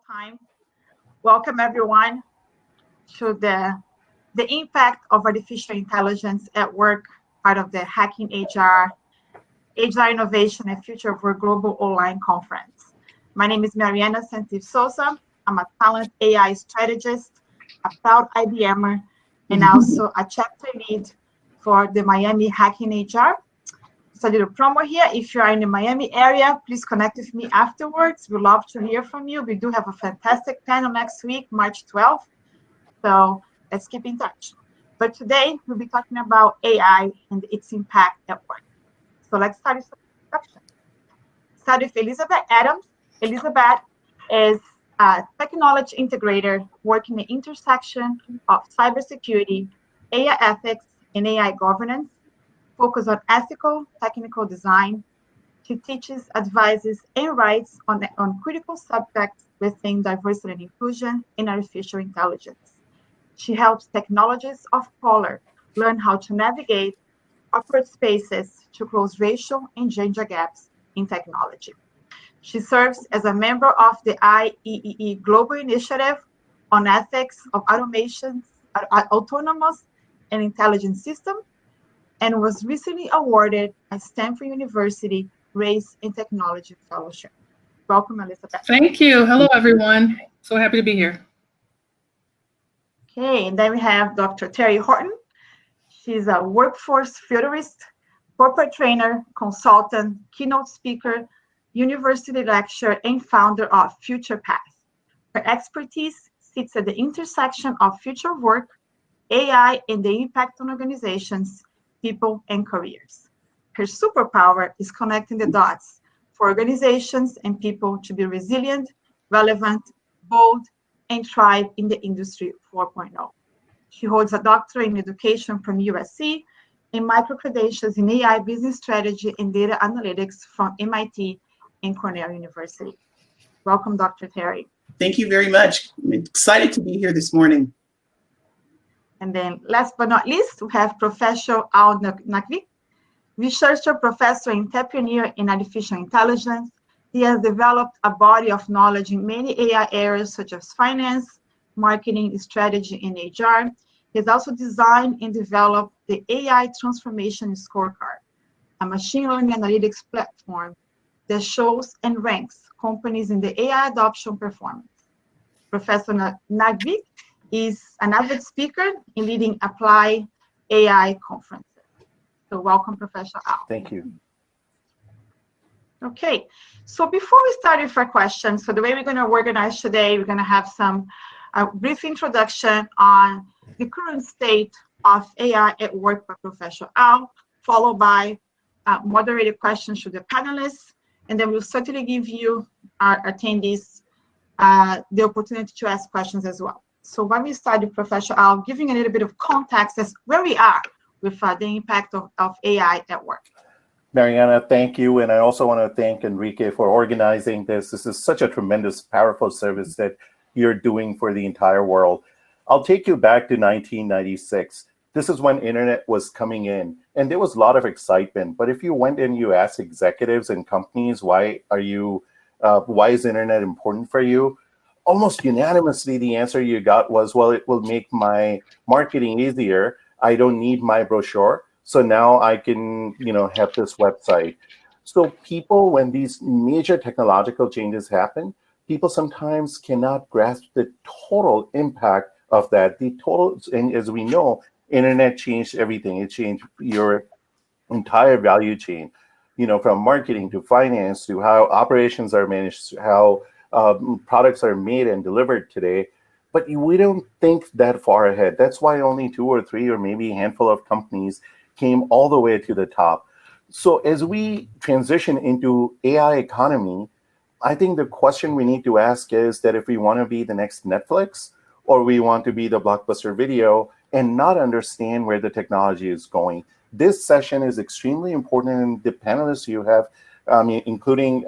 time. Welcome everyone to the impact of artificial intelligence at work, part of the Hacking HR Innovation and Future of Work Global Online Conference. My name is Mariana Saintive. I'm a talent AI strategist, a proud IBMer, and also a chapter lead for the Miami Hacking HR. Just a little promo here. If you are in the Miami area, please connect with me afterwards. We'd love to hear from you. We do have a fantastic panel next week, March 12th. So let's keep in touch. But today we'll be talking about AI and its impact at work. So let's start with some introduction. Start with Elizabeth Adams. Elizabeth is a technology integrator working at the intersection of cybersecurity, AI ethics, and AI governance, focused on ethical, technical design. She teaches, advises, and writes on critical subjects within diversity and inclusion and artificial intelligence. She helps technologists of color learn how to navigate awkward spaces to close racial and gender gaps in technology. She serves as a member of the IEEE Global Initiative on Ethics of Autonomous and Intelligent Systems, and was recently awarded a Stanford University Race and Technology Fellowship. Welcome, Elizabeth. Thank you. Hello, everyone. So happy to be here. Okay, and then we have Dr. Terri Horton. She's a workforce futurist, corporate trainer, consultant, keynote speaker, university lecturer, and founder of FuturePath. Her expertise sits at the intersection of future work, AI, and the impact on organizations, people, and careers. Her superpower is connecting the dots for organizations and people to be resilient, relevant, bold, and thrive in the Industry 4.0. She holds a doctorate in education from USC and micro-credentials in AI business strategy and data analytics from MIT and Cornell University. Welcome, Dr. Terri. Thank you very much. I'm excited to be here this morning. And then last but not least, we have Professor Al Naqvi, researcher, professor, and entrepreneur in artificial intelligence. He has developed a body of knowledge in many AI areas such as finance, marketing, strategy, and HR. He has also designed and developed the AI Transformation Scorecard, a machine learning analytics platform that shows and ranks companies in the AI adoption performance. Professor Naqvi is an avid speaker in leading Apply AI conferences. So welcome, Professor Al. Thank you. Okay, so before we start with our questions, so the way we're going to organize today, we're going to have a brief introduction on the current state of AI at work by Professor Al, followed by moderated questions to the panelists, and then we'll certainly give you, our attendees, the opportunity to ask questions as well. So when we start with Professor Al, giving a little bit of context as where we are with the impact of AI at work. Mariana, thank you. And I also want to thank Enrique for organizing this. This is such a tremendous, powerful service that you're doing for the entire world. I'll take you back to 1996. This is when internet was coming in, and there was a lot of excitement. But if you went and you asked executives and companies, why is internet important for you? Almost unanimously, the answer you got was, well, it will make my marketing easier. I don't need my brochure. So now I can, have this website. So people, when these major technological changes happen, people sometimes cannot grasp the total impact of that. And as we know, internet changed everything. It changed your entire value chain, from marketing to finance to how operations are managed, how products are made and delivered today. But we don't think that far ahead. That's why only 2 or 3 or maybe a handful of companies came all the way to the top. So as we transition into AI economy, I think the question we need to ask is that if we want to be the next Netflix or we want to be the Blockbuster Video and not understand where the technology is going. This session is extremely important, and the panelists you have, including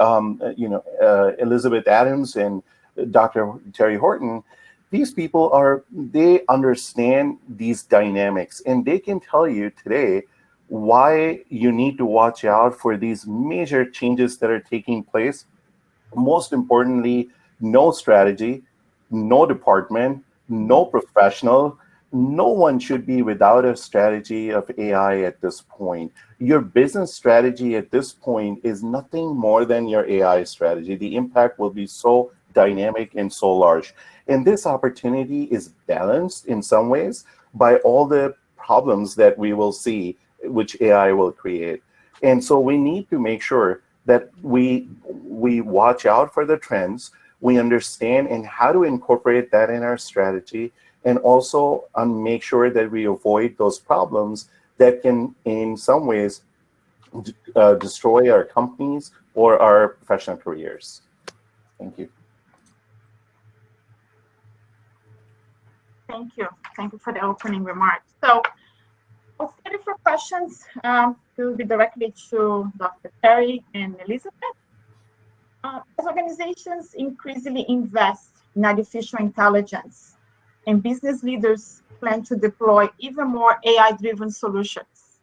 Elizabeth Adams and Dr. Terri Horton, these people they understand these dynamics, and they can tell you today why you need to watch out for these major changes that are taking place. Most importantly, no strategy, no department, no professional. No one should be without a strategy of AI at this point. Your business strategy at this point is nothing more than your AI strategy. The impact will be so dynamic and so large. And this opportunity is balanced in some ways by all the problems that we will see, which AI will create. And so we need to make sure that we watch out for the trends, we understand and how to incorporate that in our strategy, and also make sure that we avoid those problems that can, in some ways, destroy our companies or our professional careers. Thank you. Thank you. Thank you for the opening remarks. So, we'll study for questions. Will be directly to Dr. Terri and Elizabeth. As organizations increasingly invest in artificial intelligence, and business leaders plan to deploy even more AI-driven solutions,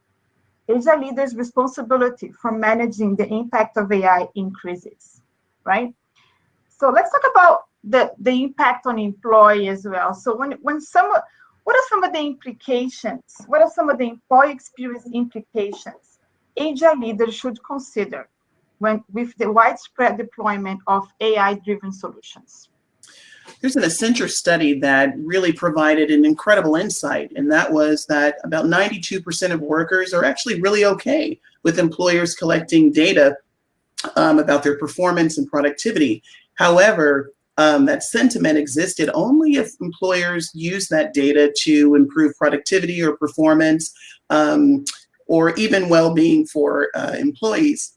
HR leaders' responsibility for managing the impact of AI increases, right? So let's talk about the impact on employee as well. So what are some of the implications? What are some of the employee experience implications HR leaders should consider with the widespread deployment of AI-driven solutions? There's an Accenture study that really provided an incredible insight, and that was that about 92% of workers are actually really okay with employers collecting data about their performance and productivity. However, that sentiment existed only if employers use that data to improve productivity or performance, or even well-being for employees.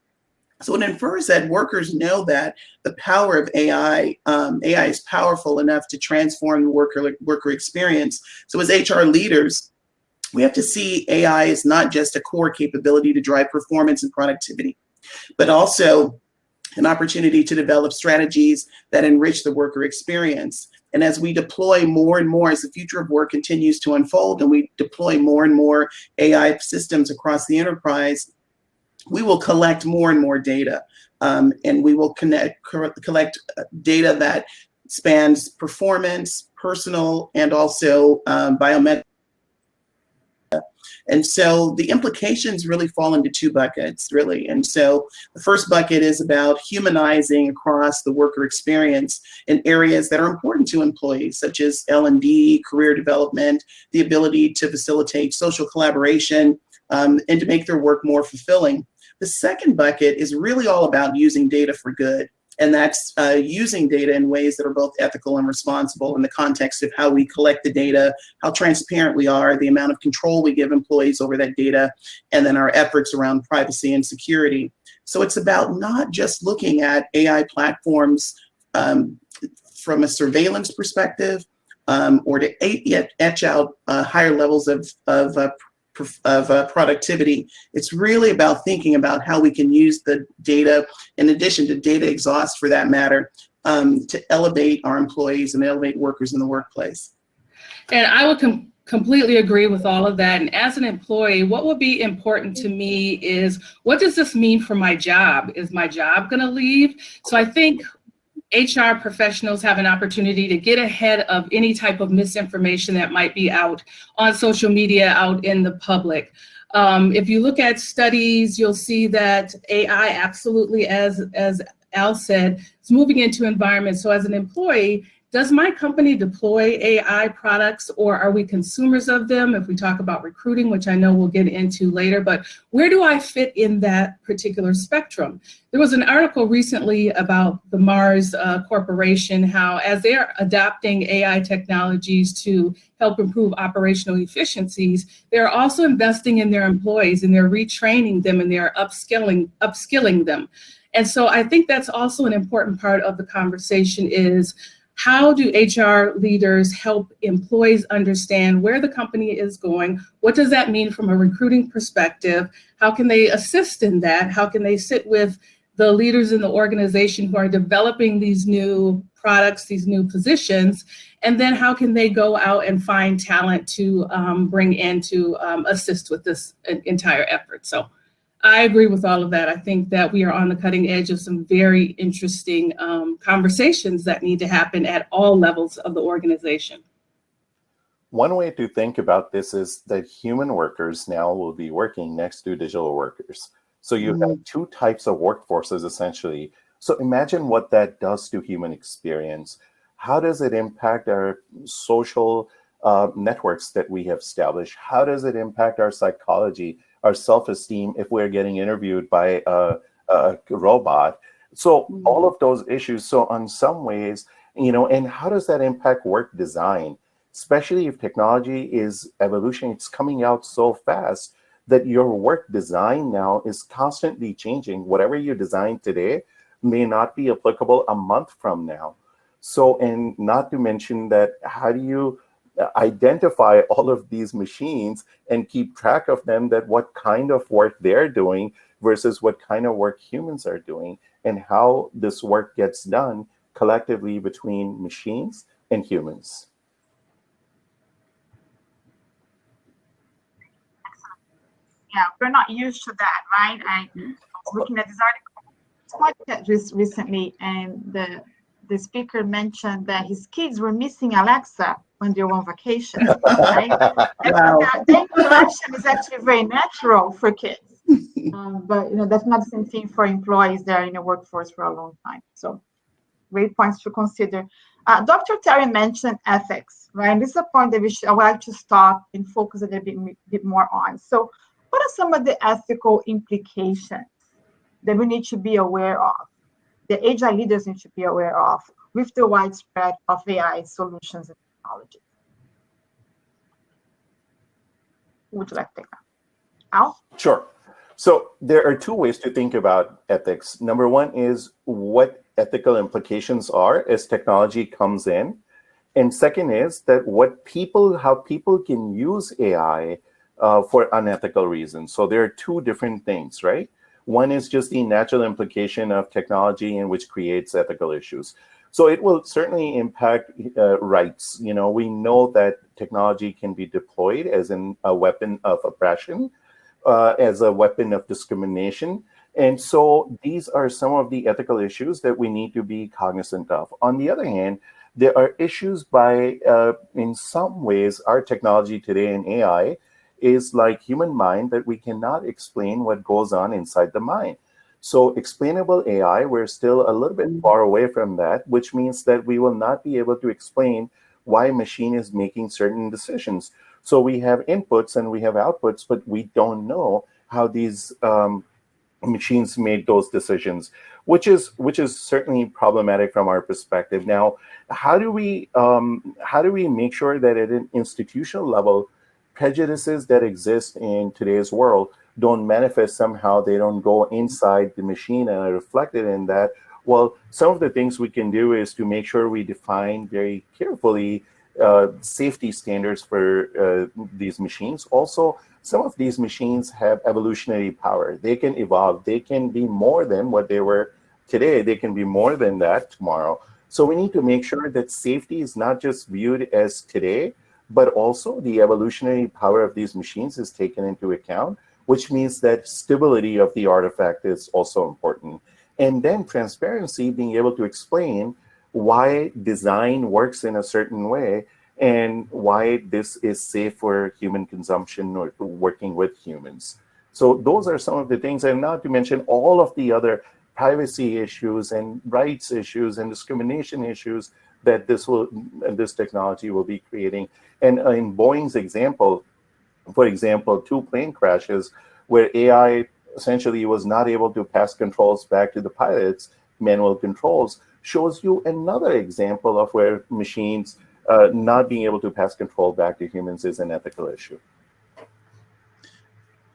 So it infers that workers know that the power of AI is powerful enough to transform the worker experience. So as HR leaders, we have to see AI as not just a core capability to drive performance and productivity, but also an opportunity to develop strategies that enrich the worker experience. And as we deploy more and more, as the future of work continues to unfold and we deploy more and more AI systems across the enterprise, we will collect more and more data, and we will collect data that spans performance, personal, and also biometric. And so the implications really fall into two buckets, really. And so the first bucket is about humanizing across the worker experience in areas that are important to employees, such as L&D, career development, the ability to facilitate social collaboration, and to make their work more fulfilling. The second bucket is really all about using data for good. And that's using data in ways that are both ethical and responsible in the context of how we collect the data, how transparent we are, the amount of control we give employees over that data, and then our efforts around privacy and security. So it's about not just looking at AI platforms from a surveillance perspective, or to etch out higher levels of productivity. It's really about thinking about how we can use the data, in addition to data exhaust for that matter, to elevate our employees and elevate workers in the workplace. And I would completely agree with all of that. And as an employee, what would be important to me is, what does this mean for my job? Is my job going to leave? So I think HR professionals have an opportunity to get ahead of any type of misinformation that might be out on social media, out in the public. If you look at studies, you'll see that AI absolutely, as Al said, is moving into environments. So as an employee, does my company deploy AI products, or are we consumers of them? If we talk about recruiting, which I know we'll get into later, but where do I fit in that particular spectrum? There was an article recently about the Mars Corporation, how as they're adopting AI technologies to help improve operational efficiencies, they're also investing in their employees, and they're retraining them, and they're upskilling them. And so I think that's also an important part of the conversation is, how do HR leaders help employees understand where the company is going? What does that mean from a recruiting perspective? How can they assist in that? How can they sit with the leaders in the organization who are developing these new products, these new positions? And then how can they go out and find talent to bring in to assist with this entire effort? So I agree with all of that. I think that we are on the cutting edge of some very interesting conversations that need to happen at all levels of the organization. One way to think about this is that human workers now will be working next to digital workers. So you have two types of workforces essentially. So imagine what that does to human experience. How does it impact our social networks that we have established? How does it impact our psychology, our self-esteem if we're getting interviewed by a robot? So all of those issues. So on some ways, and how does that impact work design? Especially if technology is evolution, it's coming out so fast that your work design now is constantly changing. Whatever you design today may not be applicable a month from now. So, and not to mention that, how do you identify all of these machines and keep track of them, that what kind of work they're doing versus what kind of work humans are doing, and how this work gets done collectively between machines and humans. Yeah, we're not used to that, right? I was looking at this article just recently, and the speaker mentioned that his kids were missing Alexa when they were on vacation, right? Wow. That interaction is actually very natural for kids, but that's not the same thing for employees that are in the workforce for a long time. So, great points to consider. Dr. Terri mentioned ethics, right? And this is a point that I would like to stop and focus a little bit more on. So, what are some of the ethical implications that we need to be aware of, the HR leaders need to be aware of with the widespread of AI solutions and technology? Who would you like to take that? Al? Sure. So there are two ways to think about ethics. Number one is what ethical implications are as technology comes in. And second is that how people can use AI for unethical reasons. So there are two different things, right? One is just the natural implication of technology, and which creates ethical issues. So it will certainly impact rights. We know that technology can be deployed as a weapon of oppression, as a weapon of discrimination. And so these are some of the ethical issues that we need to be cognizant of. On the other hand, there are issues in some ways, our technology today in AI is like human mind, that we cannot explain what goes on inside the mind. So explainable AI, we're still a little bit far away from that, which means that we will not be able to explain why a machine is making certain decisions. So we have inputs and we have outputs, but we don't know how these machines made those decisions, which is certainly problematic from our perspective. Now, how do we make sure that at an institutional level, prejudices that exist in today's world don't manifest somehow, they don't go inside the machine and are reflected in that? Well, some of the things we can do is to make sure we define very carefully safety standards for these machines. Also, some of these machines have evolutionary power. They can evolve. They can be more than what they were today. They can be more than that tomorrow. So we need to make sure that safety is not just viewed as today, but also the evolutionary power of these machines is taken into account, which means that stability of the artifact is also important. And then transparency, being able to explain why design works in a certain way and why this is safe for human consumption or working with humans. So those are some of the things, and not to mention all of the other privacy issues and rights issues and discrimination issues that this technology will be creating. And in Boeing's example, for example, 2 plane crashes where AI essentially was not able to pass controls back to the pilots, manual controls, shows you another example of where machines not being able to pass control back to humans is an ethical issue.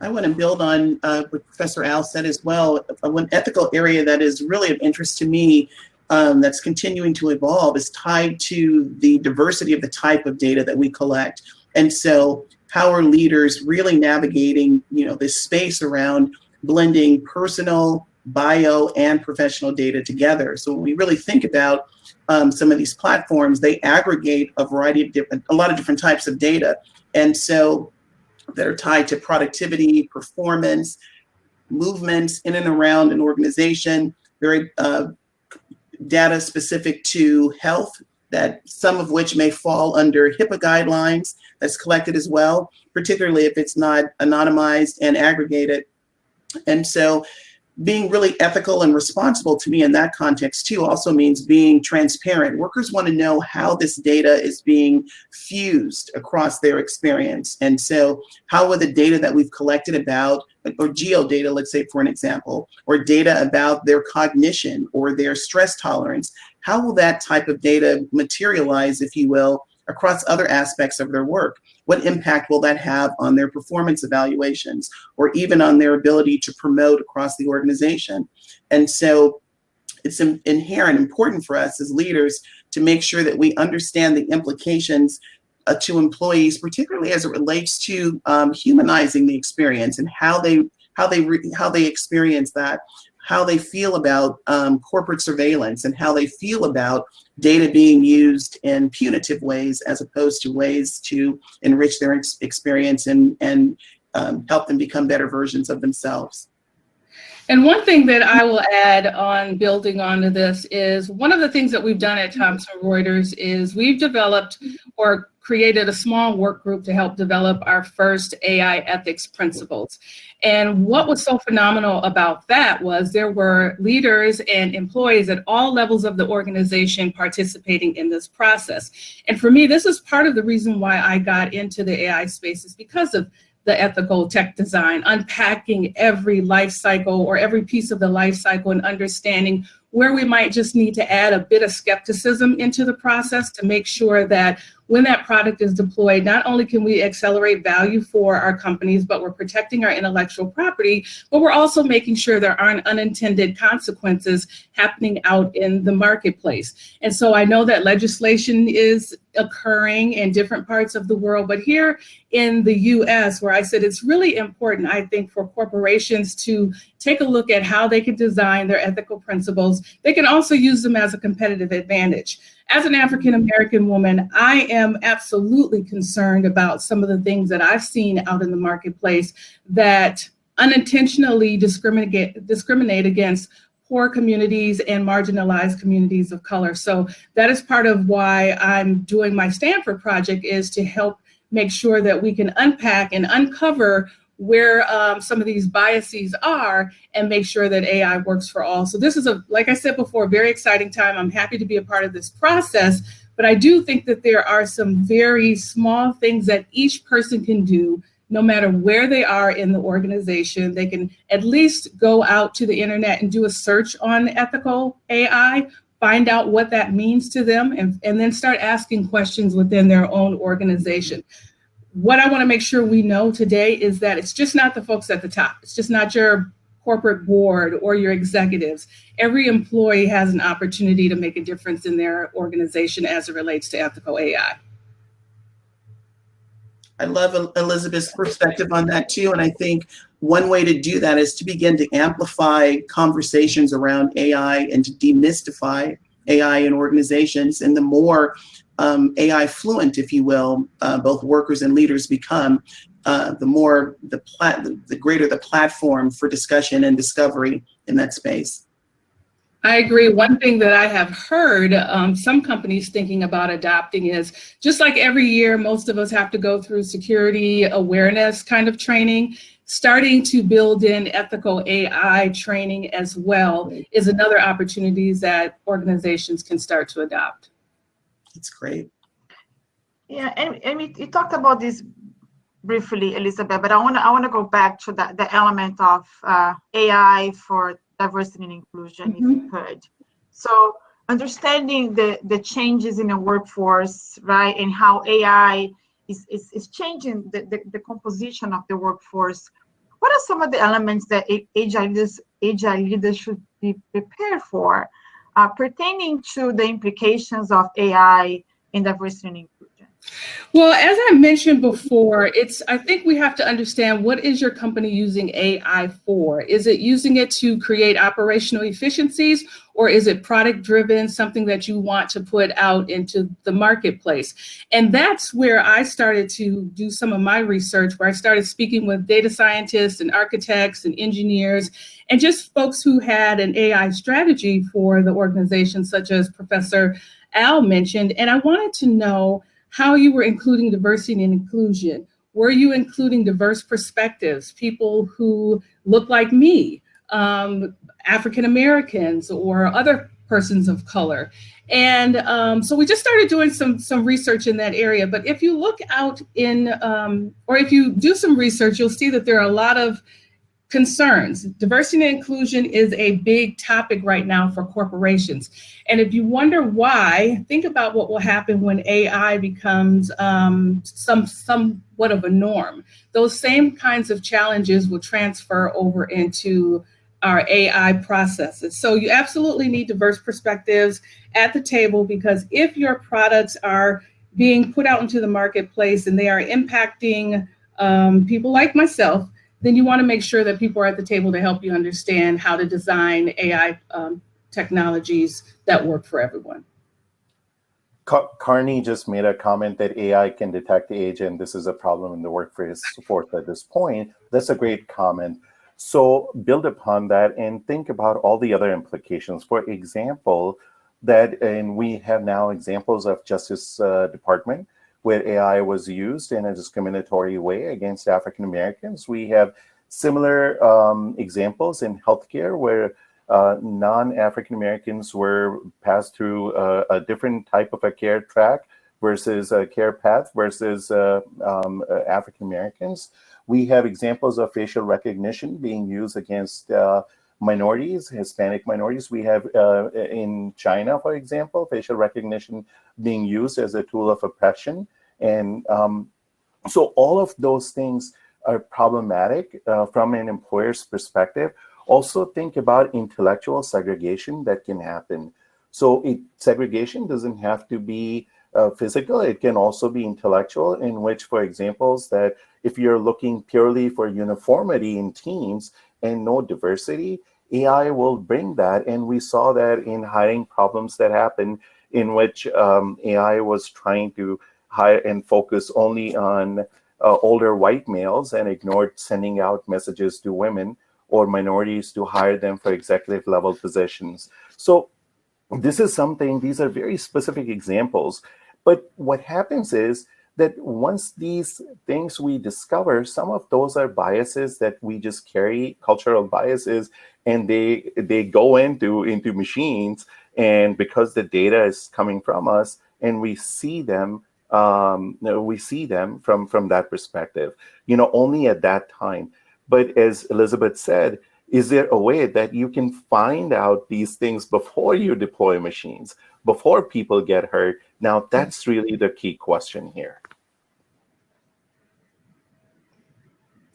I want to build on what Professor Al said as well. One ethical area that is really of interest to me that's continuing to evolve is tied to the diversity of the type of data that we collect. And so how are leaders really navigating, this space around blending personal, bio, and professional data together? So when we really think about some of these platforms, they aggregate a lot of different types of data. And so that are tied to productivity, performance, movements in and around an organization, very data specific to health, that some of which may fall under HIPAA guidelines that's collected as well, particularly if it's not anonymized and aggregated. And so being really ethical and responsible to me in that context too also means being transparent. Workers want to know how this data is being fused across their experience. And so how will the data that we've collected about, or geo data, let's say for an example, or data about their cognition or their stress tolerance, how will that type of data materialize, if you will, across other aspects of their work? What impact will that have on their performance evaluations, or even on their ability to promote across the organization? And so it's inherent important for us as leaders to make sure that we understand the implications to employees, particularly as it relates to humanizing the experience and how they experience that, how they feel about corporate surveillance, and how they feel about data being used in punitive ways as opposed to ways to enrich their experience and help them become better versions of themselves. And one thing that I will add on building onto this is one of the things that we've done at Thomson Reuters is we've developed or created a small work group to help develop our first AI ethics principles. And what was so phenomenal about that was there were leaders and employees at all levels of the organization participating in this process. And for me, this is part of the reason why I got into the AI space, is because of the ethical tech design, unpacking every life cycle or every piece of the life cycle and understanding where we might just need to add a bit of skepticism into the process to make sure that when that product is deployed, not only can we accelerate value for our companies, but we're protecting our intellectual property, but we're also making sure there aren't unintended consequences happening out in the marketplace. And so I know that legislation is occurring in different parts of the world, but here in the US, where I said it's really important, I think, for corporations to take a look at how they can design their ethical principles. They can also use them as a competitive advantage. As an African-American woman, I am absolutely concerned about some of the things that I've seen out in the marketplace that unintentionally discriminate against poor communities and marginalized communities of color. So that is part of why I'm doing my Stanford project, is to help make sure that we can unpack and uncover where some of these biases are and make sure that AI works for all. So this is, like I said before, a very exciting time. I'm happy to be a part of this process, but I do think that there are some very small things that each person can do, no matter where they are in the organization. They can at least go out to the internet and do a search on ethical AI, find out what that means to them, and then start asking questions within their own organization. What I want to make sure we know today is that it's just not the folks at the top. It's just not your corporate board or your executives. Every employee has an opportunity to make a difference in their organization as it relates to ethical AI. I love Elizabeth's perspective on that too. And I think one way to do that is to begin to amplify conversations around AI and to demystify AI in organizations. And the more AI fluent, if you will, both workers and leaders become, the greater the platform for discussion and discovery in that space. I agree. One thing that I have heard some companies thinking about adopting is, just like every year, most of us have to go through security awareness kind of training, starting to build in ethical AI training as well is another opportunity that organizations can start to adopt. That's great. Yeah, and we talked about this briefly, Elizabeth, but I want to go back to the element of AI for diversity and inclusion, if you could. So understanding the changes in the workforce, right, and how AI is changing the composition of the workforce. What are some of the elements that agile leaders should be prepared for pertaining to the implications of AI in diversity and inclusion? Well, as I mentioned before, I think we have to understand, what is your company using AI for? Is it using it to create operational efficiencies, or is it product driven, something that you want to put out into the marketplace? And that's where I started to do some of my research, where I started speaking with data scientists and architects and engineers, and just folks who had an AI strategy for the organization, such as Professor Al mentioned. And I wanted to know how you were including diversity and inclusion. Were you including diverse perspectives, people who look like me, African Americans, or other persons of color? And so we just started doing some research in that area. But if you look out or if you do some research, you'll see that there are a lot of concerns. Diversity and inclusion is a big topic right now for corporations. And if you wonder why, think about what will happen when AI becomes somewhat of a norm. Those same kinds of challenges will transfer over into our AI processes. So you absolutely need diverse perspectives at the table, because if your products are being put out into the marketplace and they are impacting people like myself, then you want to make sure that people are at the table to help you understand how to design AI technologies that work for everyone. Carney just made a comment that AI can detect age, and this is a problem in the workforce at this point. That's a great comment. So build upon that and think about all the other implications. For example, and we have now examples of Justice Department where AI was used in a discriminatory way against African Americans. We have similar examples in healthcare where non-African Americans were passed through a different type of a care track versus a care path versus African Americans. We have examples of facial recognition being used against minorities, Hispanic minorities. We have in China, for example, facial recognition being used as a tool of oppression. And so all of those things are problematic from an employer's perspective. Also think about intellectual segregation that can happen. So segregation doesn't have to be physical. It can also be intellectual, in which, for examples, that if you're looking purely for uniformity in teams and no diversity, AI will bring that. And we saw that in hiring problems that happened, in which AI was trying to hire and focus only on older white males and ignored sending out messages to women or minorities to hire them for executive level positions. So this is something, these are very specific examples. But what happens is that once these things we discover, some of those are biases that we just carry, cultural biases, and they go into machines. And because the data is coming from us and we see them from that perspective, only at that time. But as Elizabeth said, is there a way that you can find out these things before you deploy machines, before people get hurt? Now, that's really the key question here.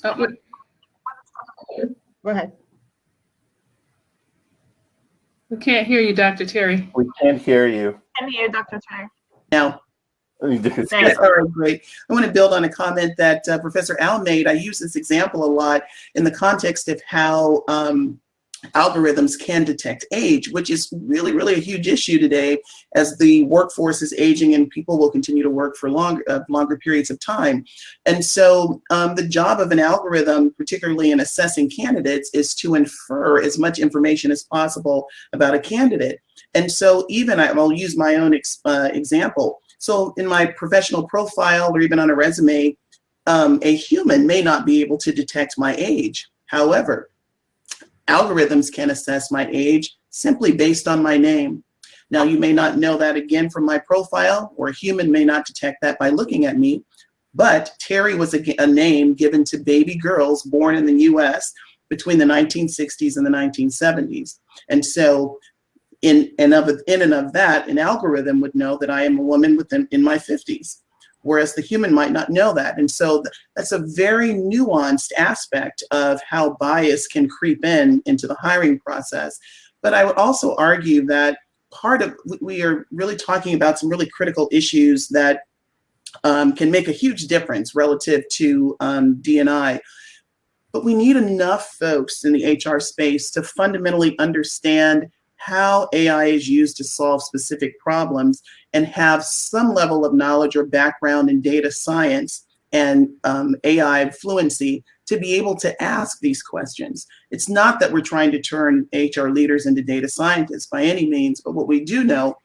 Go ahead. We can't hear you, Dr. Terri. We can't hear you. I can hear you, Dr. Terri. Now. Thanks. All right, great. I want to build on a comment that Professor Al made. I use this example a lot in the context of how algorithms can detect age, which is really, really a huge issue today as the workforce is aging and people will continue to work for longer periods of time. And so the job of an algorithm, particularly in assessing candidates, is to infer as much information as possible about a candidate. And so even I'll use my own example. So in my professional profile or even on a resume, a human may not be able to detect my age. However, algorithms can assess my age simply based on my name. Now, you may not know that again from my profile, or a human may not detect that by looking at me, but Terri was a name given to baby girls born in the US between the 1960s and the 1970s. And so in and of that, an algorithm would know that I am a woman in my 50s, whereas the human might not know that. And so that's a very nuanced aspect of how bias can creep into the hiring process. But I would also argue that we are really talking about some really critical issues that can make a huge difference relative to D&I. But we need enough folks in the HR space to fundamentally understand how AI is used to solve specific problems and have some level of knowledge or background in data science and AI fluency to be able to ask these questions. It's not that we're trying to turn HR leaders into data scientists by any means, but what we do know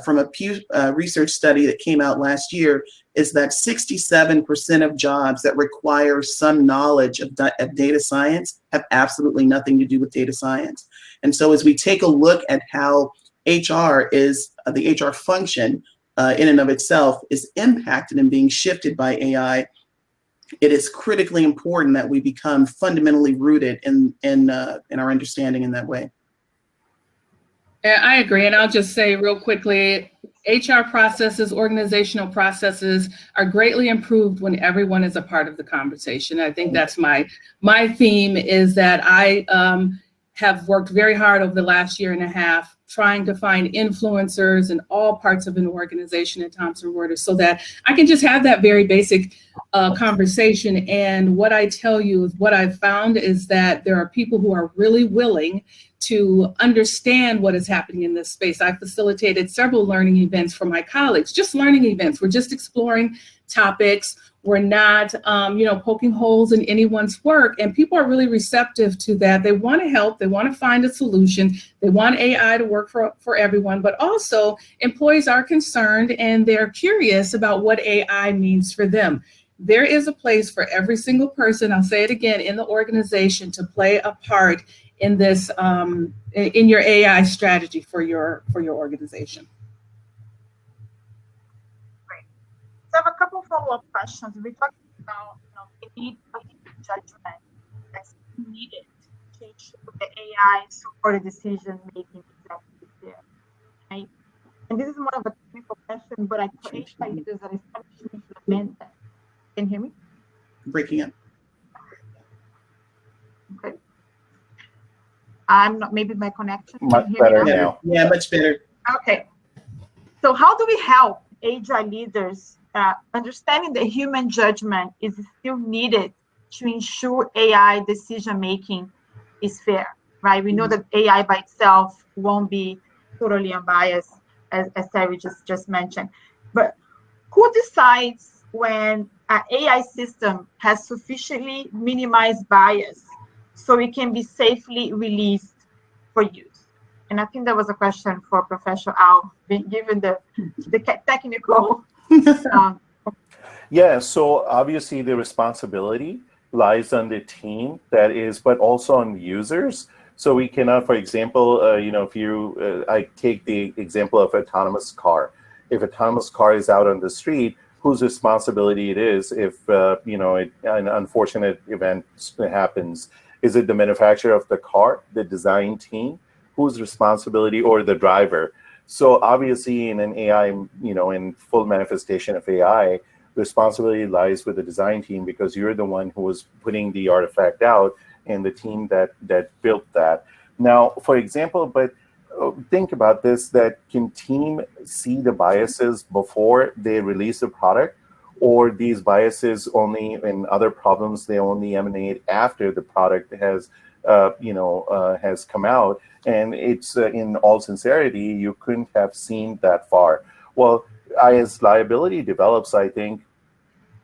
from a Pew research study that came out last year is that 67% of jobs that require some knowledge of data science have absolutely nothing to do with data science. And so as we take a look at how HR is, the HR function in and of itself is impacted and being shifted by AI, it is critically important that we become fundamentally rooted in our understanding in that way. Yeah, I agree. And I'll just say real quickly, HR processes, organizational processes are greatly improved when everyone is a part of the conversation. I think that's my theme, is that I have worked very hard over the last year and a half trying to find influencers in all parts of an organization at Thomson Reuters so that I can just have that very basic conversation. And what I tell you is what I've found is that there are people who are really willing to understand what is happening in this space. I facilitated several learning events for my colleagues, just learning events. We're just exploring topics. We're not, poking holes in anyone's work, and people are really receptive to that. They want to help. They want to find a solution. They want AI to work for everyone, but also employees are concerned and they're curious about what AI means for them. There is a place for every single person, I'll say it again, in the organization to play a part in this, in your AI strategy for your organization. So I have a couple follow-up questions. We talked about the need for judgment that's needed to ensure the AI supported decision-making exactly there, right? And this is more of a technical question, but I for HR leaders that are starting to implement that. Can you hear me? Breaking up. Okay. I'm not, maybe my connection. Much better now. Yeah, much better. Okay. So how do we help HR leaders understanding that human judgment is still needed to ensure AI decision-making is fair, right? We know that AI by itself won't be totally unbiased, as Terri just mentioned. But who decides when an AI system has sufficiently minimized bias so it can be safely released for use? And I think that was a question for Professor Al, given the technical. Yeah, so obviously the responsibility lies on the team, that is, but also on users. So we cannot, for example, if you, I take the example of autonomous car. If autonomous car is out on the street, whose responsibility it is if, an unfortunate event happens? Is it the manufacturer of the car, the design team? Whose responsibility, or the driver? So obviously in an AI, in full manifestation of AI, the responsibility lies with the design team, because you're the one who was putting the artifact out and the team that built that. Now, for example, but think about this, that can team see the biases before they release the product, or these biases only in other problems, they only emanate after the product has has come out, and it's in all sincerity, you couldn't have seen that far. Well, as liability develops, I think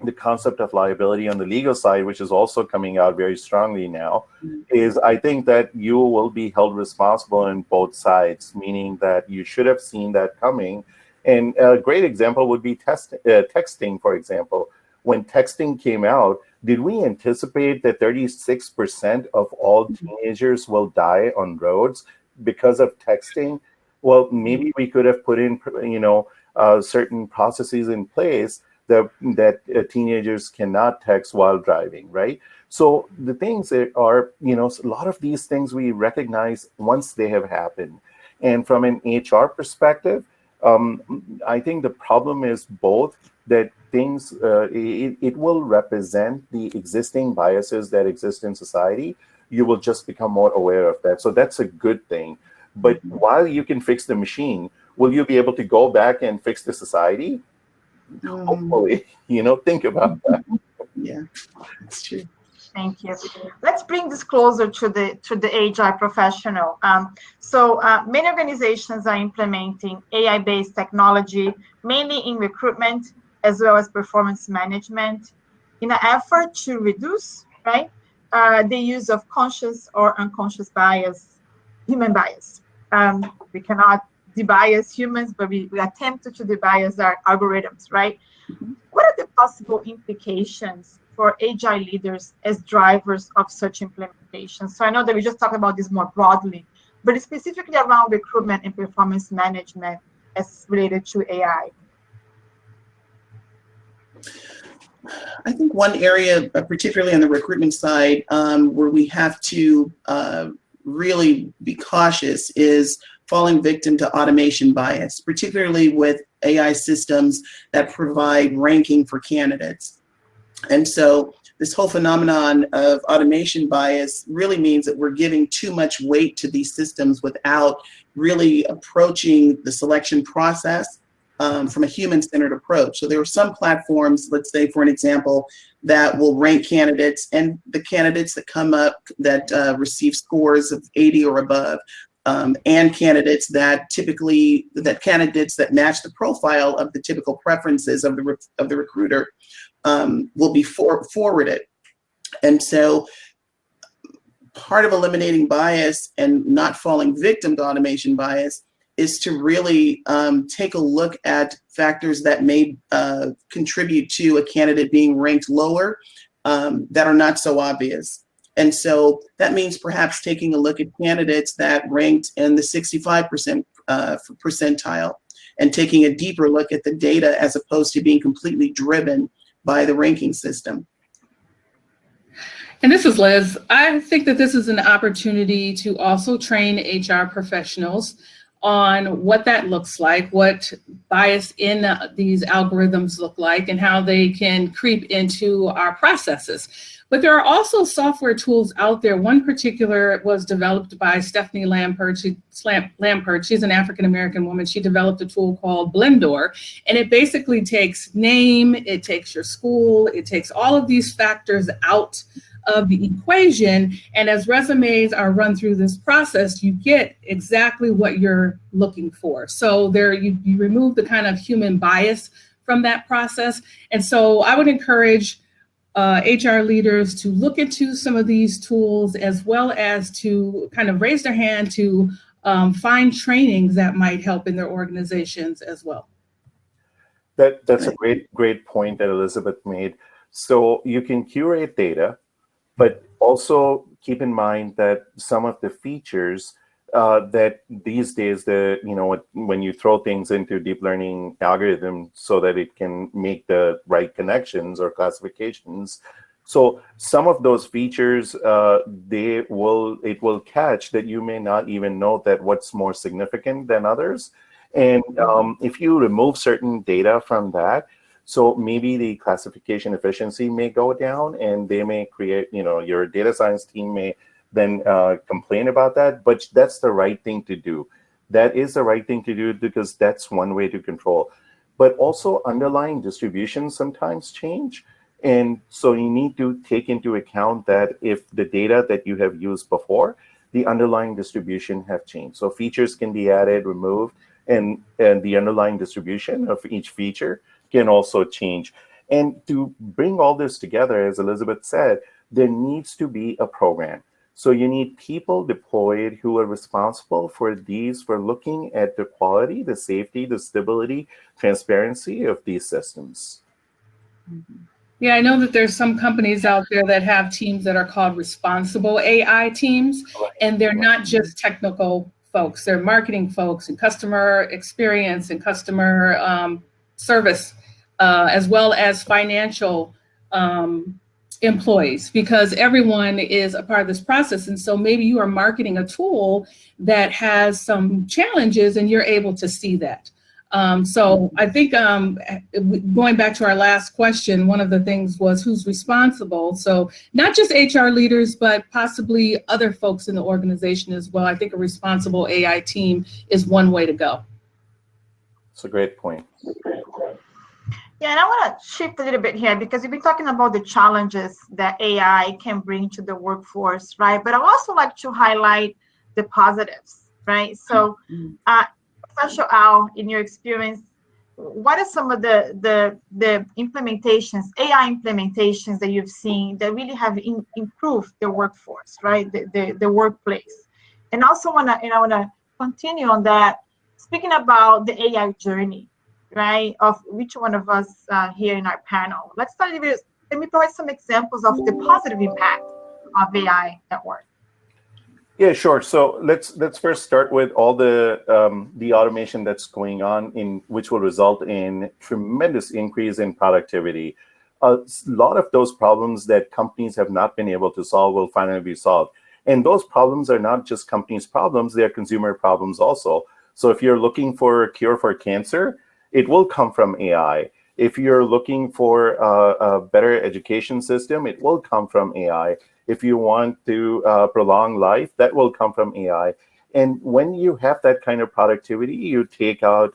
the concept of liability on the legal side, which is also coming out very strongly now, is I think that you will be held responsible on both sides, meaning that you should have seen that coming. And a great example would be texting, for example. When texting came out, did we anticipate that 36% of all teenagers will die on roads because of texting? Well, maybe we could have put in, certain processes in place that teenagers cannot text while driving, right? So the things that are, a lot of these things we recognize once they have happened. And from an HR perspective, I think the problem is both that things, it will represent the existing biases that exist in society. You will just become more aware of that. So that's a good thing. But while you can fix the machine, will you be able to go back and fix the society? Hopefully, think about that. Yeah, that's true. Thank you. Let's bring this closer to the HR professional. Many organizations are implementing AI-based technology, mainly in recruitment as well as performance management, in an effort to reduce, right, the use of conscious or unconscious bias, human bias. We cannot debias humans, but we attempt to debias our algorithms, right? What are the possible implications for HR leaders as drivers of such implementation? So I know that we just talked about this more broadly, but specifically around recruitment and performance management as related to AI. I think one area, particularly on the recruitment side, where we have to really be cautious is falling victim to automation bias, particularly with AI systems that provide ranking for candidates. And so this whole phenomenon of automation bias really means that we're giving too much weight to these systems without really approaching the selection process from a human-centered approach. So there are some platforms, let's say for an example, that will rank candidates, and the candidates that come up that receive scores of 80 or above, and candidates that match the profile of the typical preferences of the recruiter will be forwarded. And so part of eliminating bias and not falling victim to automation bias is to really take a look at factors that may contribute to a candidate being ranked lower that are not so obvious. And so that means perhaps taking a look at candidates that ranked in the 65% percentile and taking a deeper look at the data as opposed to being completely driven by the ranking system. And this is Liz. I think that this is an opportunity to also train HR professionals on what that looks like, what bias in these algorithms look like, and how they can creep into our processes. But there are also software tools out there. One particular was developed by Stephanie Lampert. She's an African-American woman. She developed a tool called Blendor, and it basically takes name, it takes your school, it takes all of these factors out of the equation. And as resumes are run through this process, you get exactly what you're looking for. So there you remove the kind of human bias from that process. And so I would encourage HR leaders to look into some of these tools, as well as to kind of raise their hand to find trainings that might help in their organizations as well. That's a great point that Elizabeth made. So you can curate data, but also keep in mind that some of the features that these days, when you throw things into deep learning algorithm so that it can make the right connections or classifications. So some of those features, it will catch that you may not even know that what's more significant than others. And if you remove certain data from that, so maybe the classification efficiency may go down, and they may create, your data science team may then complain about that, but that's the right thing to do. That is the right thing to do because that's one way to control. But also underlying distributions sometimes change. And so you need to take into account that if the data that you have used before, the underlying distribution have changed. So features can be added, removed, and the underlying distribution of each feature can also change. And to bring all this together, as Elizabeth said, there needs to be a program. So you need people deployed who are responsible for looking at the quality, the safety, the stability, transparency of these systems. Yeah, I know that there's some companies out there that have teams that are called responsible AI teams, and they're not just technical folks. They're marketing folks and customer experience and customer service, as well as financial employees, because everyone is a part of this process. And so maybe you are marketing a tool that has some challenges and you're able to see that. So I think going back to our last question, one of the things was who's responsible. So not just HR leaders, but possibly other folks in the organization as well. I think a responsible AI team is one way to go. It's a great point. Yeah, and I want to shift a little bit here because we've been talking about the challenges that AI can bring to the workforce, right? But I also like to highlight the positives, right? So, Professor Al, in your experience, what are some of the implementations, AI implementations that you've seen that really have improved the workforce, right? The workplace. And also I want to continue on that, speaking about the AI journey, right, of which one of us here in our panel. Let's start with, let me provide some examples of the positive impact of AI at work. Yeah, sure. So let's first start with all the automation that's going on, in which will result in tremendous increase in productivity. A lot of those problems that companies have not been able to solve will finally be solved. And those problems are not just companies' problems; they are consumer problems also. So if you're looking for a cure for cancer, it will come from AI. If you're looking for a better education system, it will come from AI. If you want to prolong life, that will come from AI. And when you have that kind of productivity, you take out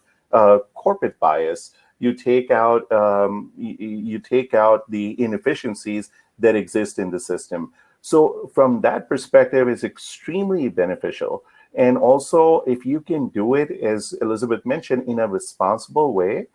corporate bias. You take out the inefficiencies that exist in the system. So from that perspective, it's extremely beneficial. And also, if you can do it, as Elizabeth mentioned, in a responsible way,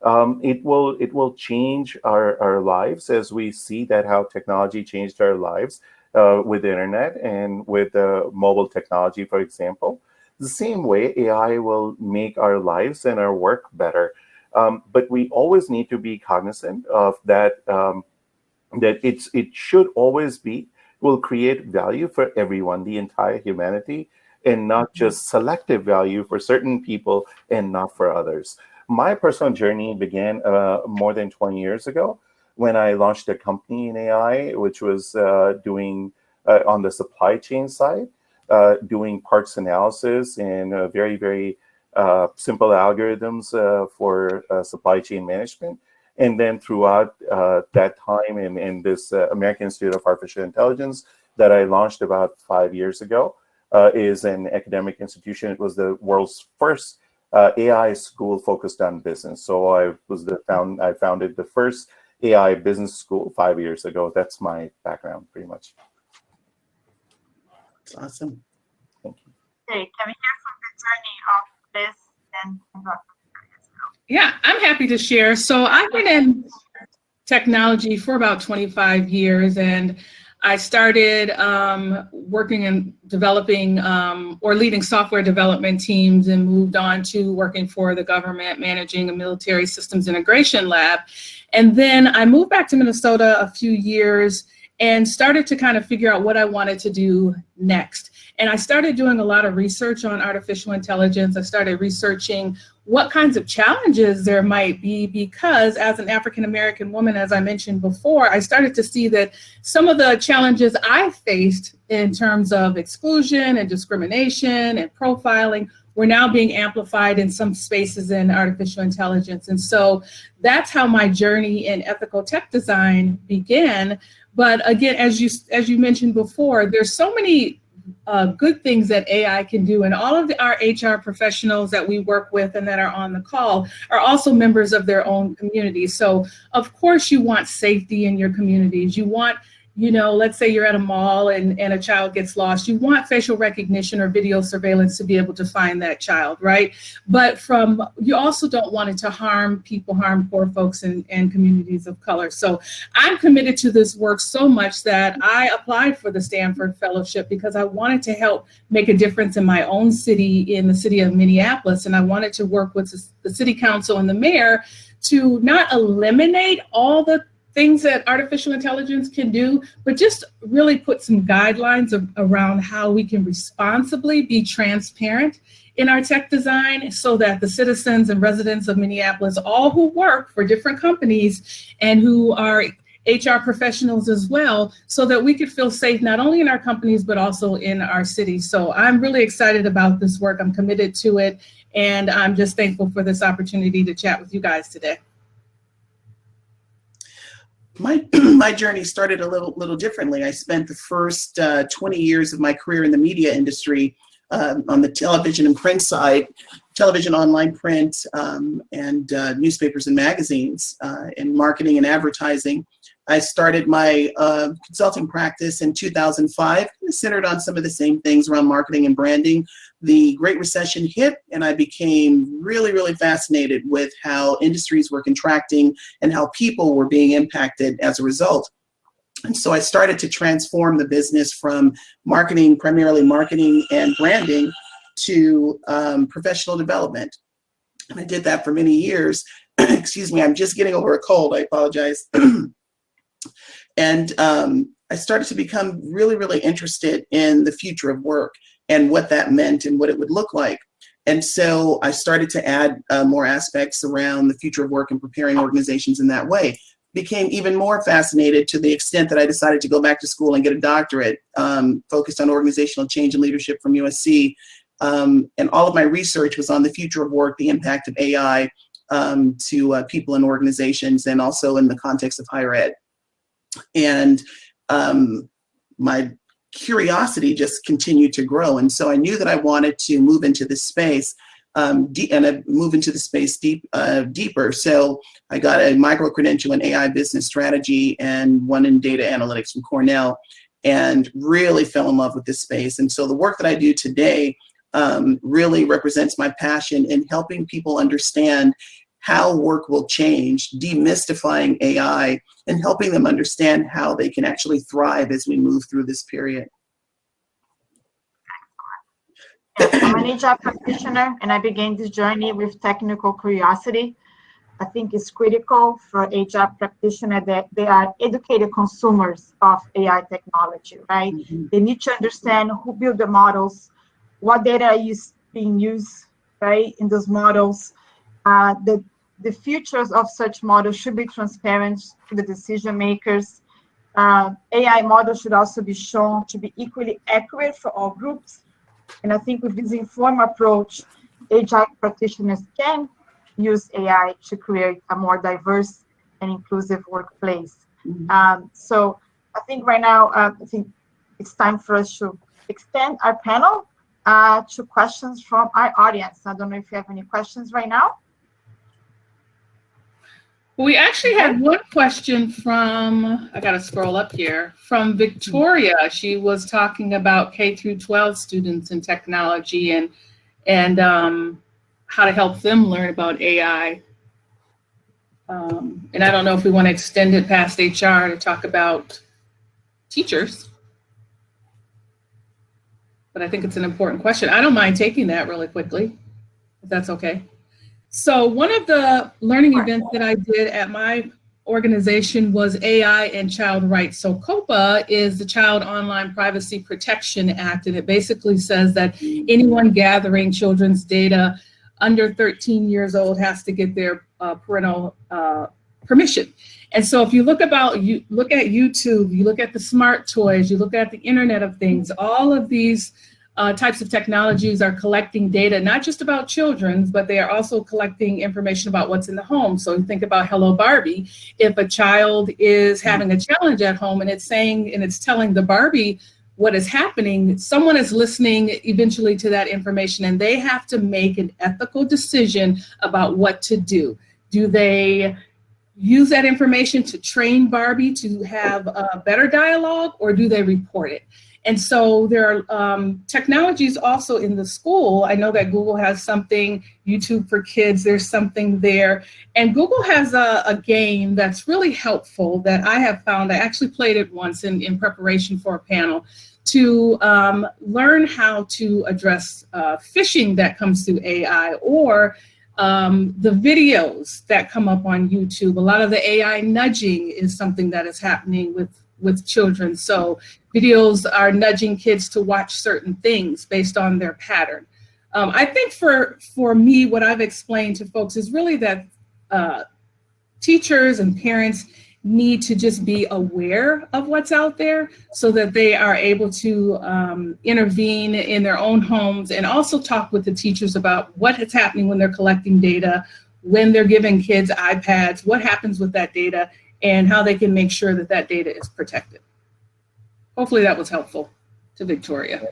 it will change our lives, as we see that how technology changed our lives with the internet and with mobile technology, for example. The same way, AI will make our lives and our work better. But we always need to be cognizant of that, that it should always be, will create value for everyone, the entire humanity, and not just selective value for certain people and not for others. My personal journey began more than 20 years ago when I launched a company in AI, which was doing on the supply chain side, doing parts analysis and very, very simple algorithms for supply chain management. And then throughout that time in this American Institute of Artificial Intelligence that I launched about 5 years ago, is an academic institution. It was the world's first AI school focused on business. So I founded the first AI business school 5 years ago. That's my background, pretty much. That's awesome. Thank you. Okay, can we hear from the journey of this and Yeah, I'm happy to share. So I've been in technology for about 25 years, and I started working in developing or leading software development teams, and moved on to working for the government, managing a military systems integration lab. And then I moved back to Minnesota a few years and started to kind of figure out what I wanted to do next. And I started doing a lot of research on artificial intelligence. I started researching what kinds of challenges there might be, because as an African-American woman, as I mentioned before, I started to see that some of the challenges I faced in terms of exclusion and discrimination and profiling were now being amplified in some spaces in artificial intelligence. And so that's how my journey in ethical tech design began. But again, as you mentioned before, there's so many good things that AI can do, and all of our HR professionals that we work with and that are on the call are also members of their own communities. So of course you want safety in your communities. You want, let's say you're at a mall and a child gets lost. You want facial recognition or video surveillance to be able to find that child, right? But you also don't want it to harm people, harm poor folks and communities of color. So I'm committed to this work so much that I applied for the Stanford Fellowship because I wanted to help make a difference in my own city, in the city of Minneapolis. And I wanted to work with the city council and the mayor to not eliminate all the things that artificial intelligence can do, but just really put some guidelines around how we can responsibly be transparent in our tech design, so that the citizens and residents of Minneapolis, all who work for different companies and who are HR professionals as well, so that we could feel safe not only in our companies, but also in our cities. So I'm really excited about this work. I'm committed to it. And I'm just thankful for this opportunity to chat with you guys today. My journey started a little differently. I spent the first 20 years of my career in the media industry on the television and print side, television, online, print, and newspapers and magazines in marketing and advertising. I started my consulting practice in 2005, centered on some of the same things around marketing and branding. The Great Recession hit, and I became really, really fascinated with how industries were contracting and how people were being impacted as a result. And so I started to transform the business from marketing, primarily marketing and branding, to professional development. And I did that for many years. Excuse me, I'm just getting over a cold. I apologize. And I started to become really, really interested in the future of work and what that meant and what it would look like. And so I started to add more aspects around the future of work and preparing organizations in that way. Became even more fascinated to the extent that I decided to go back to school and get a doctorate, focused on organizational change and leadership from USC. And all of my research was on the future of work, the impact of AI to people and organizations, and also in the context of higher ed. And my curiosity just continued to grow. And so I knew that I wanted to move into this space and move into the space deeper. So I got a micro-credential in AI business strategy and one in data analytics from Cornell, and really fell in love with this space. And so the work that I do today really represents my passion in helping people understand how work will change, demystifying AI, and helping them understand how they can actually thrive as we move through this period. I'm an HR practitioner, and I began this journey with technical curiosity. I think it's critical for HR practitioners that they are educated consumers of AI technology, right? Mm-hmm. They need to understand who built the models, what data is being used, right, in those models. The futures of such models should be transparent to the decision makers. AI models should also be shown to be equally accurate for all groups. And I think with this informed approach, HR practitioners can use AI to create a more diverse and inclusive workplace. Mm-hmm. So I think right now, I think it's time for us to extend our panel to questions from our audience. I don't know if you have any questions right now. We actually had one question from, I got to scroll up here, from Victoria. She was talking about K through 12 students in technology and how to help them learn about AI. And I don't know if we want to extend it past HR to talk about teachers, but I think it's an important question. I don't mind taking that really quickly, if that's okay. So one of the learning events that I did at my organization was AI and child rights. So COPA is the Child Online Privacy Protection Act, and it basically says that anyone gathering children's data under 13 years old has to get their parental permission. And so if you look at YouTube, you look at the smart toys, you look at the Internet of Things, all of these types of technologies are collecting data, not just about children, but they are also collecting information about what's in the home. So you think about Hello Barbie. If a child is having a challenge at home and it's telling the Barbie what is happening, someone is listening eventually to that information, and they have to make an ethical decision about what to do. Do they use that information to train Barbie to have a better dialogue, or do they report it? And so there are technologies also in the school. I know that Google has something, YouTube for Kids, there's something there. And Google has a game that's really helpful that I have found. I actually played it once in preparation for a panel to learn how to address phishing that comes through AI, or the videos that come up on YouTube. A lot of the AI nudging is something that is happening with children. So videos are nudging kids to watch certain things based on their pattern. I think for me, what I've explained to folks is really that teachers and parents need to just be aware of what's out there so that they are able to intervene in their own homes, and also talk with the teachers about what is happening when they're collecting data, when they're giving kids iPads, what happens with that data, and how they can make sure that that data is protected. Hopefully that was helpful to Victoria.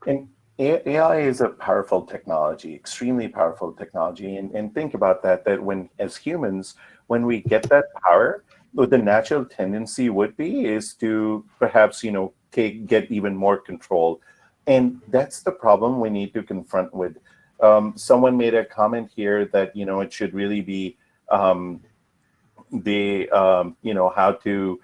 And AI is a powerful technology, extremely powerful technology. And think about that when, as humans, when we get that power, what the natural tendency would be is to perhaps, get even more control. And that's the problem we need to confront with. Someone made a comment here that, it should really be how to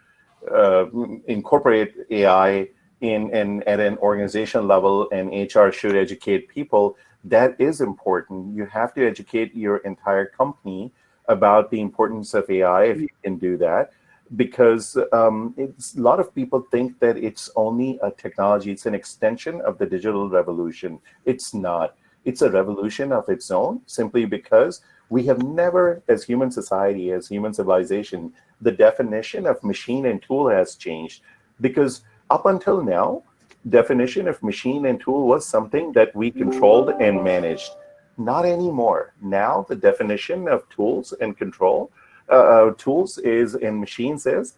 incorporate AI at an organization level, and HR should educate people. That is important. You have to educate your entire company about the importance of AI if you can do that, because a lot of people think that it's only a technology. It's an extension of the digital revolution. It's not. It's a revolution of its own, simply because we have never, as human society, as human civilization, the definition of machine and tool has changed. Because up until now, definition of machine and tool was something that we controlled and managed. Not anymore. Now the definition of tools and tools is, and machines is,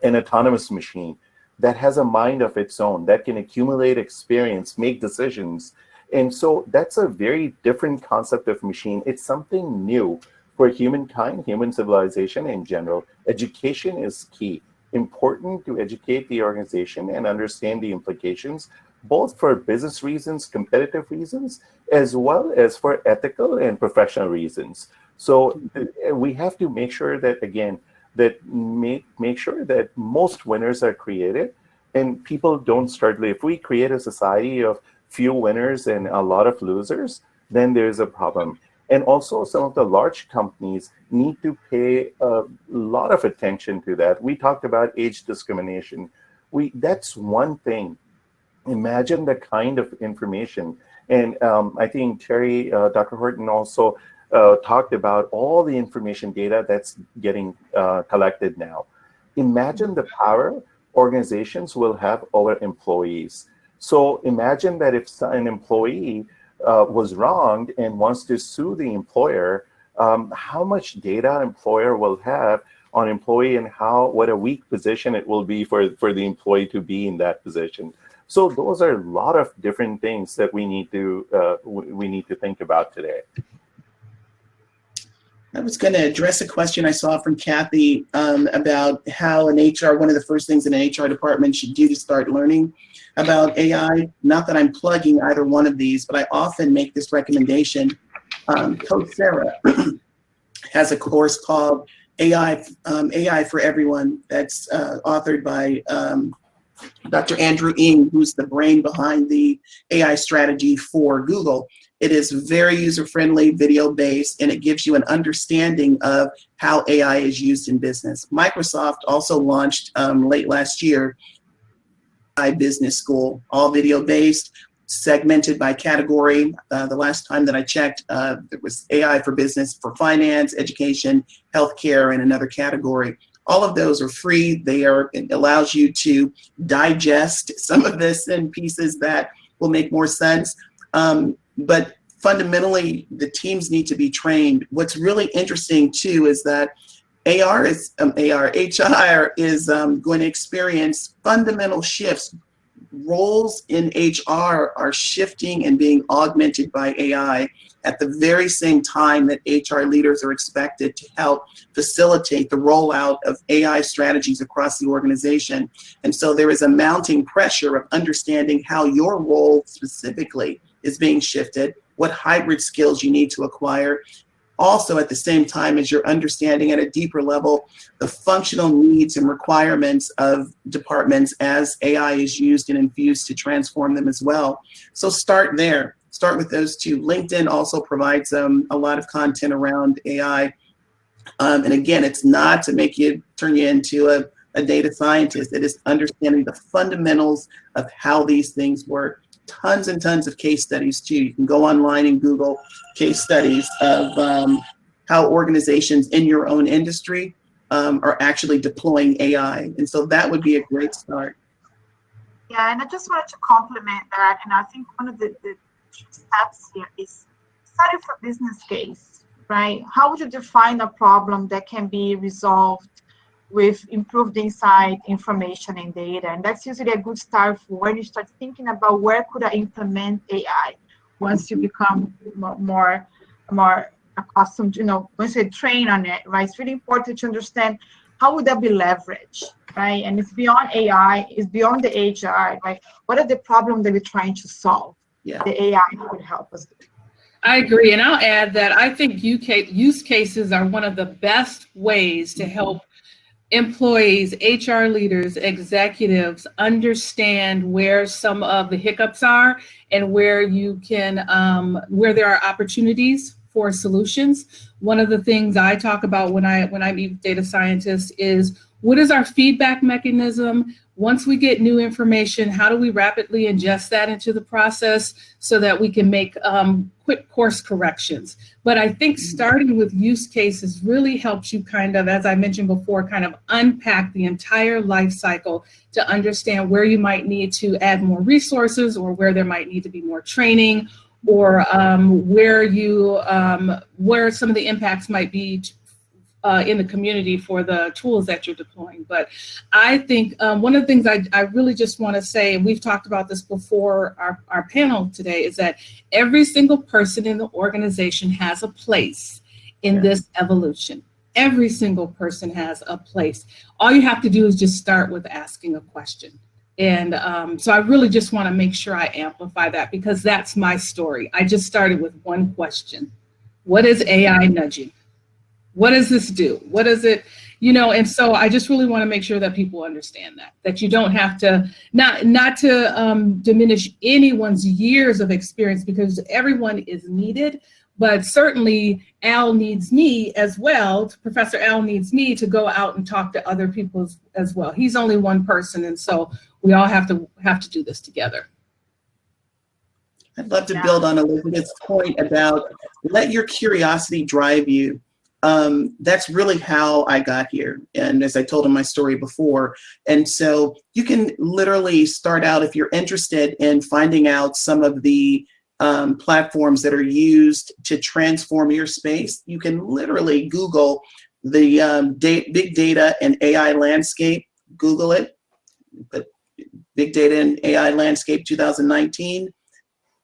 an autonomous machine that has a mind of its own, that can accumulate experience, make decisions. And so that's a very different concept of machine. It's something new for humankind, human civilization in general. Education is key. Important to educate the organization and understand the implications, both for business reasons, competitive reasons, as well as for ethical and professional reasons. So we have to make sure that, again, make sure that most winners are created and people don't start. If we create a society of few winners and a lot of losers, then there's a problem. And also, some of the large companies need to pay a lot of attention to that. We talked about age discrimination. That's one thing. Imagine the kind of information. And I think Terri, Dr. Horton also talked about all the information data that's getting collected now. Imagine the power organizations will have over employees. So imagine that if an employee was wronged and wants to sue the employer, how much data employer will have on employee, and what a weak position it will be for the employee to be in that position. So those are a lot of different things that we need to think about today. I was going to address a question I saw from Kathy about how one of the first things an HR department should do to start learning about AI. Not that I'm plugging either one of these, but I often make this recommendation. Coursera has a course called AI for Everyone that's authored by Dr. Andrew Ng, who's the brain behind the AI strategy for Google. It is very user-friendly, video-based, and it gives you an understanding of how AI is used in business. Microsoft also launched late last year AI Business School, all video-based, segmented by category. The last time that I checked, there was AI for business, for finance, education, healthcare, and another category. All of those are free. It allows you to digest some of this in pieces that will make more sense. But fundamentally, the teams need to be trained. What's really interesting too is that HR is going to experience fundamental shifts. Roles in HR are shifting and being augmented by AI at the very same time that HR leaders are expected to help facilitate the rollout of AI strategies across the organization. And so there is a mounting pressure of understanding how your role specifically is being shifted, what hybrid skills you need to acquire. Also, at the same time as you're understanding at a deeper level the functional needs and requirements of departments as AI is used and infused to transform them as well. So start there. Start with those two. LinkedIn also provides a lot of content around AI. And again, it's not to turn you into a data scientist. It is understanding the fundamentals of how these things work. Tons and tons of case studies too. You can go online and Google case studies of how organizations in your own industry are actually deploying AI. And so that would be a great start. Yeah, and I just wanted to complement that. And I think one of the steps here is study for business case, right? How would you define a problem that can be resolved with improved insight, information, and data. And that's usually a good start for when you start thinking about where could I implement AI once you become more accustomed, once you train on it, right? It's really important to understand how would that be leveraged, right? And it's beyond AI, it's beyond the HR, right? What are the problems that we're trying to solve? Yeah. The AI could help us do. I agree. And I'll add that I think use cases are one of the best ways to help employees, HR leaders, executives understand where some of the hiccups are and where you can, where there are opportunities for solutions. One of the things I talk about when I meet data scientists is, what is our feedback mechanism? Once we get new information, how do we rapidly ingest that into the process so that we can make quick course corrections? But I think starting with use cases really helps you kind of, as I mentioned before, kind of unpack the entire life cycle to understand where you might need to add more resources or where there might need to be more training, or where some of the impacts might be in the community for the tools that you're deploying. But I think one of the things I really just want to say, and we've talked about this before our panel today, is that every single person in the organization has a place in this evolution. Every single person has a place. All you have to do is just start with asking a question. And so I really just want to make sure I amplify that, because that's my story. I just started with one question. What is AI nudging? What does this do? What is it? And so I just really want to make sure that people understand that you don't have to, not to diminish anyone's years of experience, because everyone is needed, but certainly Al needs me as well. Professor Al needs me to go out and talk to other people as well. He's only one person, and so we all have to do this together. I'd love to build on Elizabeth's point about let your curiosity drive you. That's really how I got here. And as I told in my story before, and so you can literally start out, if you're interested in finding out some of the platforms that are used to transform your space, you can literally Google the big data and AI landscape, Google it, but big data and AI landscape 2019,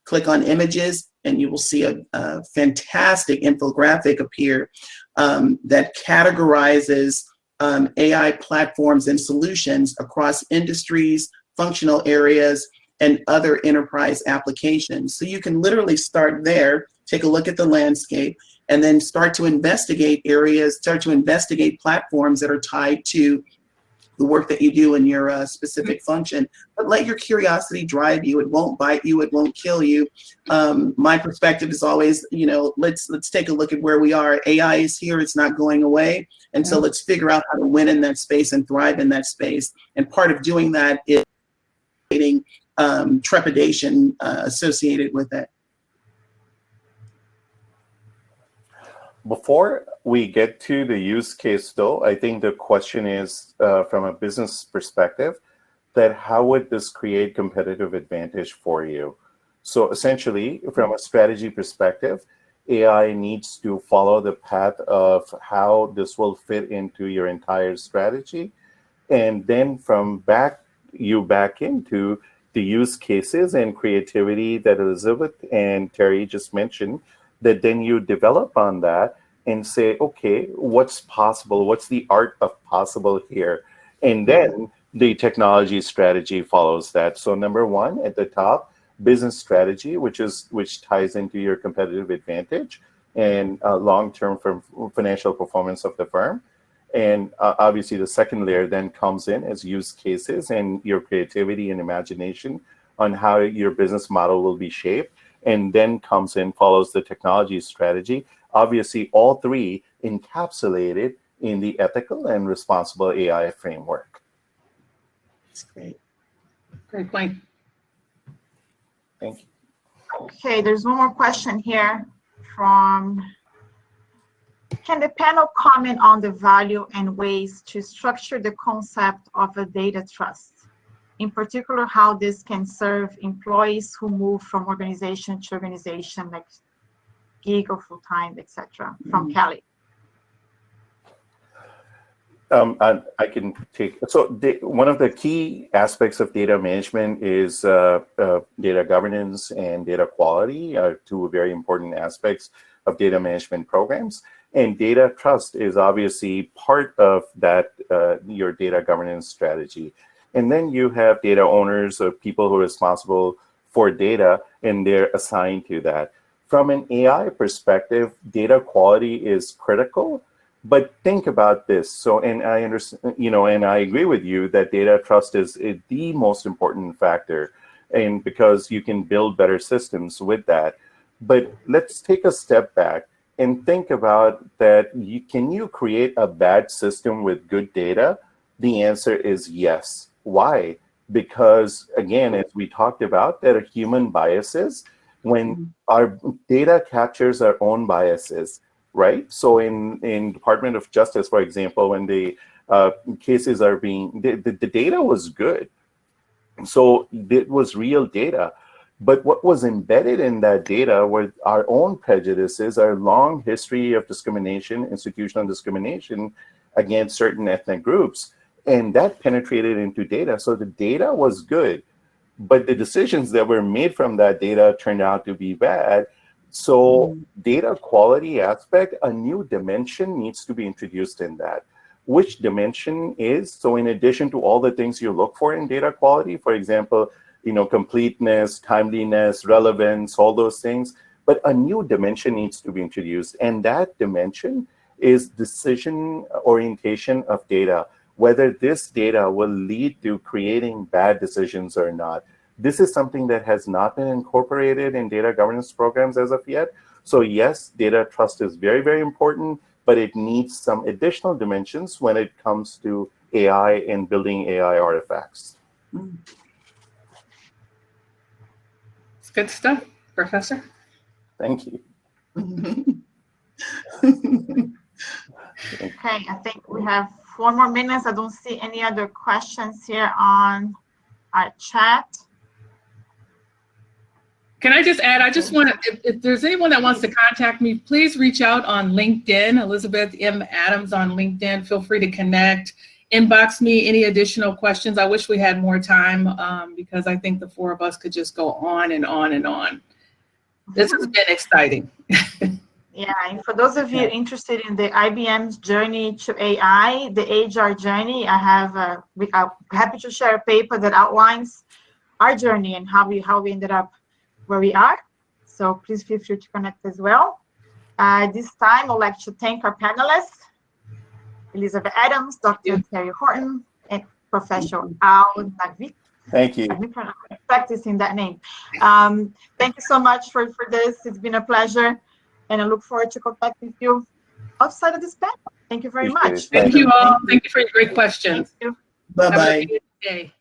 click on images, and you will see a fantastic infographic appear that categorizes AI platforms and solutions across industries, functional areas, and other enterprise applications. So you can literally start there, take a look at the landscape, and then start to investigate areas, start to investigate platforms that are tied to the work that you do in your specific function. But let your curiosity drive you. It won't bite you. It won't kill you. My perspective is always, let's take a look at where we are. AI is here. It's not going away. And so let's figure out how to win in that space and thrive in that space. And part of doing that is creating trepidation associated with it. Before we get to the use case, though, I think the question is, from a business perspective, that how would this create competitive advantage for you? So essentially, from a strategy perspective, AI needs to follow the path of how this will fit into your entire strategy. And then from back into the use cases and creativity that Elizabeth and Terri just mentioned, that then you develop on that and say, okay, what's possible? What's the art of possible here? And then the technology strategy follows that. So number one at the top, business strategy, which ties into your competitive advantage and long-term financial performance of the firm. And obviously the second layer then comes in as use cases and your creativity and imagination on how your business model will be shaped. And then follows the technology strategy. Obviously, all three encapsulated in the ethical and responsible AI framework. That's great. Great point. Thank you. Okay, there's one more question here from, can the panel comment on the value and ways to structure the concept of a data trust? In particular, how this can serve employees who move from organization to organization, like gig or full-time, etc. From Kelly. I can take, so one of the key aspects of data management is data governance and data quality, two very important aspects of data management programs. And data trust is obviously part of that, your data governance strategy. And then you have data owners or people who are responsible for data, and they're assigned to that. From an AI perspective, data quality is critical. But think about this. So, and I understand, and I agree with you that data trust is the most important factor, and because you can build better systems with that. But let's take a step back and think about that. Can you create a bad system with good data? The answer is yes. Why? Because again, as we talked about, there are human biases when our data captures our own biases. Right. So in Department of Justice, for example, when the cases are being, the data was good. So it was real data. But what was embedded in that data were our own prejudices, our long history of discrimination, institutional discrimination against certain ethnic groups. And that penetrated into data. So the data was good, but the decisions that were made from that data turned out to be bad. So data quality aspect, a new dimension needs to be introduced in that. Which dimension is, so in addition to all the things you look for in data quality, for example, completeness, timeliness, relevance, all those things, but a new dimension needs to be introduced. And that dimension is decision orientation of data, whether this data will lead to creating bad decisions or not. This is something that has not been incorporated in data governance programs as of yet. So yes, data trust is very, very important, but it needs some additional dimensions when it comes to AI and building AI artifacts. It's good stuff, Professor. Thank you. Okay, I think we have 4 more minutes. I don't see any other questions here on our chat. Can I just add, I just want to, if there's anyone that wants to contact me, please reach out on LinkedIn, Elizabeth M. Adams on LinkedIn. Feel free to connect, inbox me any additional questions. I wish we had more time because I think the 4 of us could just go on and on and on. This has been exciting. Yeah, and for those of you interested in the IBM's journey to AI, the HR journey, I'm happy to share a paper that outlines our journey and how we ended up where we are. So please feel free to connect as well. This time, I'd like to thank our panelists, Elizabeth Adams, Dr. Terri Horton, and Professor Naqvi. Thank you. I'm practicing that name. Thank you so much for this. It's been a pleasure. And I look forward to contacting with you outside of this panel. Thank you very much. Thank you all. Thank you for your great questions. Thank you. Bye-bye. Have a good day.